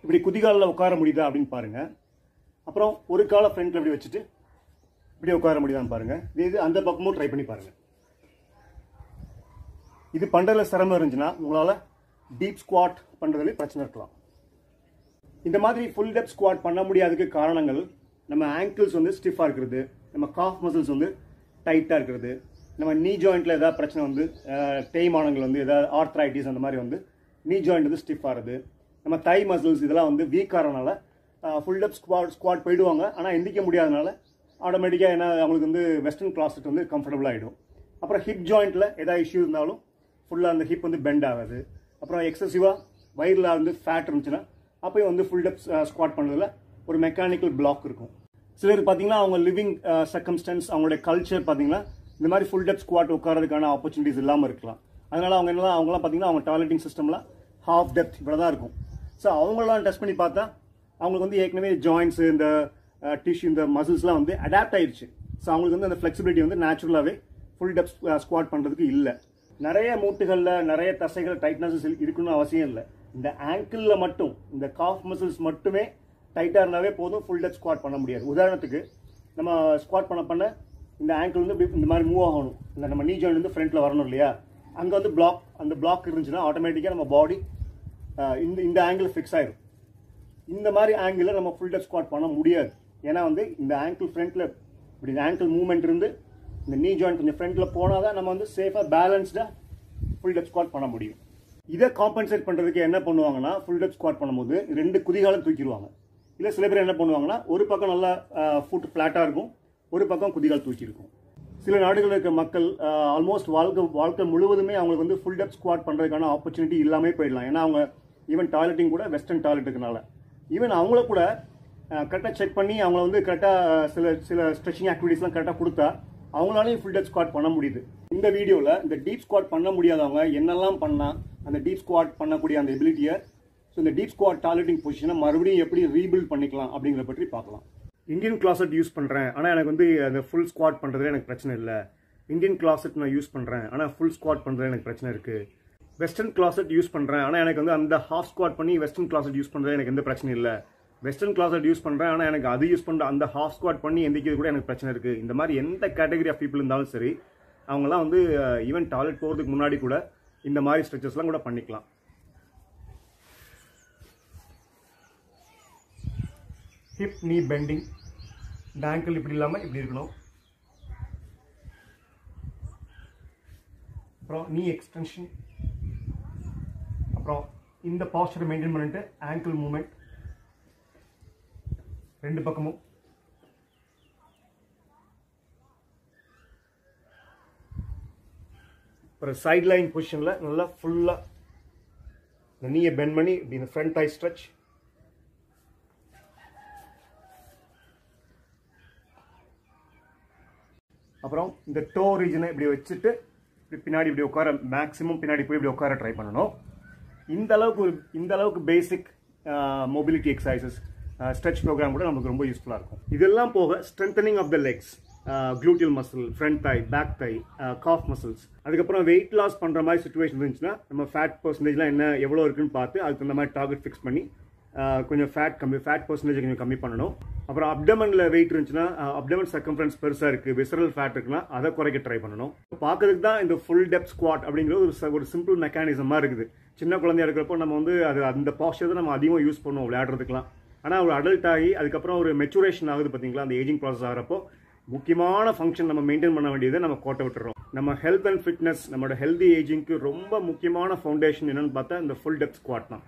இப்படி குதிகாலில் உட்கார முடியுதா அப்படின்னு பாருங்கள். அப்புறம் ஒரு காலை ஃப்ரண்ட்டில் இப்படி வச்சுட்டு இப்படி உட்கார முடியுதான்னு பாருங்கள். இது அந்த பக்கமும் ட்ரை பண்ணி பாருங்கள். இது பண்ணுறதுல சிரமம் இருந்துச்சுன்னா உங்களால் டீப் ஸ்குவாட் பண்ணுறதுல பிரச்சனை இருக்கலாம். இந்த மாதிரி ஃபுல் டெப்த் ஸ்குவாட் பண்ண முடியாததுக்கு காரணங்கள் நம்ம ஆங்கிள்ஸ் வந்து ஸ்டிஃபாக இருக்கிறது, நம்ம காஃப் மசில்ஸ் வந்து டைட்டாக இருக்கிறது, நம்ம நீ ஜாயிண்ட்டில் ஏதாவது பிரச்சனை வந்து தேய்மானங்கள் வந்து ஏதாவது ஆர்த்ரைட்டிஸ் அந்த மாதிரி வந்து நீ ஜாயிண்ட் வந்து ஸ்டிஃப் ஆகுது, நம்ம தை மசில்ஸ் இதெல்லாம் வந்து வீக் ஆகிறனால ஃபுல் டெப்த் ஸ்குவாட் போயிடுவாங்க. ஆனால் எந்திக்க முடியாதனால ஆட்டோமேட்டிக்காக என்ன அவங்களுக்கு வந்து வெஸ்டர்ன் கிளாஸட் வந்து கம்ஃபர்டபுள் ஆகிடும். அப்புறம் ஹிப் ஜாயிண்ட்டில் ஏதாவது இஷ்யூ இருந்தாலும் ஃபுல்லாக அந்த ஹிப் வந்து பெண்ட் ஆகாது. அப்புறம் எக்ஸசிவாக வயிறில் வந்து ஃபேட் இருந்துச்சுன்னா அப்போயும் வந்து ஃபுல் டெப்த் ஸ்குவாட் பண்ணுறதுல ஒரு மெக்கானிக்கல் பிளாக் இருக்கும். சிலர் பார்த்தீங்கன்னா அவங்க லிவிங் சர்க்கம்ஸ்டன்ஸ் அவங்களுடைய கல்ச்சர் பார்த்தீங்கன்னா இந்த மாதிரி ஃபுல் டெப்த் ஸ்குவாட் உட்காரதுக்கான ஆப்பர்ச்சுனிட்டிஸ் இல்லாமல் இருக்கலாம். அதனால அவங்களாம் பார்த்தீங்கன்னா அவங்க டாய்லெட்டிங் சிஸ்டம்லாம் ஹாஃப் டெப்த் இவ்வளோ தான் இருக்கும். ஸோ அவங்களாம் டெஸ்ட் பண்ணி பார்த்தா அவங்களுக்கு வந்து ஏற்கனவே ஜாயின்ட்ஸு இந்த டிஷ்யூ இந்த மசில்ஸ்லாம் வந்து அடாப்ட் ஆயிடுச்சு. ஸோ அவங்களுக்கு வந்து அந்த ஃப்ளெக்சிபிலிட்டி வந்து நேச்சுரலாகவே ஃபுல் டெப்த் ஸ்குவாட் பண்ணுறதுக்கு இல்லை. நிறைய மூட்டுகளில் நிறைய தசைகள் டைட்னஸ் இருக்கணும்னு அவசியம் இல்லை. இந்த ஆங்கிளில் மட்டும் இந்த காஃப் மசில்ஸ் மட்டுமே டைட்டாக இருந்தாவே போதும், ஃபுல் டெப்த் ஸ்குவாட் பண்ண முடியாது. உதாரணத்துக்கு நம்ம ஸ்குவாட் பண்ண இந்த ஆங்கிள் வந்து இந்த மாதிரி மூவ் ஆகணும், இந்த நம்ம நீ ஜாயிண்ட் வந்து ஃப்ரண்ட்டில் வரணும் இல்லையா, அங்கே வந்து அந்த பிளாக் இருந்துச்சுன்னா ஆட்டோமேட்டிக்காக நம்ம பாடி இந்த ஆங்கிள் ஃபிக்ஸ் ஆகிடும். இந்த மாதிரி ஆங்கிளில் நம்ம ஃபுல் டெப்த் ஸ்குவாட் பண்ண முடியாது. ஏன்னா வந்து இந்த ஆங்கிள் ஃப்ரண்ட்டில் இப்படி இந்த ஆங்கிள் மூவ்மெண்ட் இருந்து இந்த நீ ஜாயிண்ட் கொஞ்சம் ஃப்ரண்ட்டில் போனால் தான் நம்ம வந்து சேஃபாக பேலன்ஸ்டாக ஃபுல் டெப்த் ஸ்குவாட் பண்ண முடியும். இதை காம்பன்சேட் பண்ணுறதுக்கு என்ன பண்ணுவாங்கன்னா ஃபுல் டெப்த் ஸ்குவாட் பண்ணும்போது 2 குதிகாலும் தூக்கிடுவாங்க. இல்லை சில பேர் என்ன பண்ணுவாங்கன்னா ஒரு பக்கம் நல்லா ஃபுட் ஃப்ளாட்டாக இருக்கும், ஒரு பக்கம் குதிகால் தூக்கி இருக்கும். சில நாடுகளில் இருக்க மக்கள் ஆல்மோஸ்ட் வாழ்க்கை முழுவதுமே அவங்களுக்கு வந்து ஃபுல் டெப்த் ஸ்குவாட் பண்ணுறதுக்கான ஆப்பர்ச்சுனிட்டி இல்லாமல் போயிடலாம். ஏன்னா அவங்க ஈவன் டாய்லெட்டிங் கூட வெஸ்டர்ன் டாய்லெட் இருக்கனால ஈவன் அவங்கள கூட கரெக்டாக செக் பண்ணி அவங்கள வந்து கரெக்டாக சில ஸ்ட்ரெச்சிங் ஆக்டிவிட்டீஸ்லாம் கரெக்டாக கொடுத்தா அவங்களாலையும் ஃபுல் டெப்த் ஸ்குவாட் பண்ண முடியுது. இந்த வீடியோவில் இந்த டீப் ஸ்குவாட் பண்ண முடியாதவங்க என்னெல்லாம் பண்ணால் அந்த டீப் ஸ்குவாட் பண்ணக்கூடிய அந்த எபிலிட்டியை, ஸோ இந்த டீப் ஸ்குவாட் டாய்லெட்டிங் பொசிஷனை மறுபடியும் எப்படி ரீபில்ட் பண்ணிக்கலாம் அப்படிங்கிற பற்றி பார்க்கலாம். இந்தியன் கிளாசட் யூஸ் பண்ணுறேன் ஆனால் எனக்கு வந்து அந்த ஃபுல் ஸ்குவாட் பண்ணுறதுல எனக்கு பிரச்சனை இல்லை. இந்தியன் கிளாசட் நான் யூஸ் பண்ணுறேன் ஆனால் ஃபுல் ஸ்குவாட் பண்ணுறதுல எனக்கு பிரச்சனை இருக்குது. வெஸ்டர்ன் கிளாசட் யூஸ் பண்ணுறேன் ஆனால் எனக்கு வந்து அந்த ஹாஃப் ஸ்குவாட் பண்ணி வெஸ்டர்ன் கிளாசட் யூஸ் பண்ணுறது எனக்கு எந்த பிரச்சனையும் இல்லை. வெஸ்டர்ன் கிளாசட் யூஸ் பண்ணுறேன் ஆனால் எனக்கு அது யூஸ் பண்ணுற அந்த ஹாஃப் ஸ்குவாட் பண்ணி எந்திக்கிறது கூட எனக்கு பிரச்சனை இருக்குது. இந்த மாதிரி எந்த கேட்டகரி ஆஃப் பீப்புள் இருந்தாலும் சரி அவங்களாம் வந்து ஈவன் டாய்லெட் போகிறதுக்கு முன்னாடி கூட இந்த மாதிரி ஸ்ட்ரெச்சஸ்லாம் கூட பண்ணிக்கலாம். ஹிப் நீ பெண்டிங், இந்த ஆங்கிள் இப்படி இல்லாமல் இப்படி இருக்கணும். அப்புறம் நீ எக்ஸ்டென்ஷன், அப்புறம் இந்த பாஸ்டரை மெயின்டைன் பண்ணிட்டு ஆங்கிள் மூவ்மெண்ட் 2 பக்கமும். அப்புறம் சைட் லைன் பொசிஷனில் நல்லா ஃபுல்லாக இந்த நீயை பெண்ட் பண்ணி இப்படி இந்த ஃப்ரண்ட் ஐ ஸ்ட்ரெச். அப்புறம் இந்த டோ ரீஜனை இப்படி வச்சுட்டு இப்படி பின்னாடி இப்படி உட்கார, மேக்ஸிமம் பின்னாடி போய் இப்படி உட்கார ட்ரை பண்ணணும். இந்த அளவுக்கு basic mobility exercises stretch program கூட நமக்கு ரொம்ப யூஸ்ஃபுல்லாக இருக்கும். இதெல்லாம் போக strengthening of the legs, gluteal muscle, front thigh, back thigh, calf muscles. அதுக்கப்புறம் வெயிட் லாஸ் பண்ணுற மாதிரி சுச்சுவேஷன் இருந்துச்சுன்னா நம்ம ஃபேட் பர்சன்டேஜ்லாம் எவ்வளோ இருக்குன்னு பார்த்து அதுக்கு தகுந்த மாதிரி டார்கெட் ஃபிக்ஸ் பண்ணி கொஞ்சம் ஃபேட் பர்சன்டேஜ் கொஞ்சம் கம்மி பண்ணணும். அப்புறம் அப்டமனில் வெயிட் இருந்துச்சுன்னா அப்டமன் சர்க்கம்ஃபரன்ஸ் பெருசாக இருக்குது, விசரல் ஃபேட் இருக்குன்னா அதை குறைக்க ட்ரை பண்ணணும். பார்க்கறதுக்கு தான் இந்த ஃபுல் டெப்த் ஸ்குவாட் அப்படிங்கிறது ஒரு சிம்பிள் மெக்கானிசமாக இருக்குது. சின்ன குழந்தையா இருக்கிறப்போ நம்ம வந்து அந்த பாஸ்டர் தான் நம்ம அதிகமாக யூஸ் பண்ணுவோம் விளையாடுறதுக்குலாம். ஆனால் ஒரு அடல்ட் ஆகி அதுக்கப்புறம் ஒரு மெச்சுரேஷன் ஆகுது பார்த்தீங்களா, அந்த ஏஜிங் ப்ராசஸ் ஆகிறப்போ முக்கியமான ஃபங்க்ஷன் நம்ம மெயின்டைன் பண்ண வேண்டியதை நம்ம கோட்டை விட்டுறோம். நம்ம ஹெல்த் அண்ட் ஃபிட்னஸ், நம்மளோட ஹெல்தி ஏஜிங்க்கு ரொம்ப முக்கியமான ஃபவுண்டேஷன் என்னன்னு பார்த்தா இந்த ஃபுல் டெப்த் ஸ்குவாட் தான்.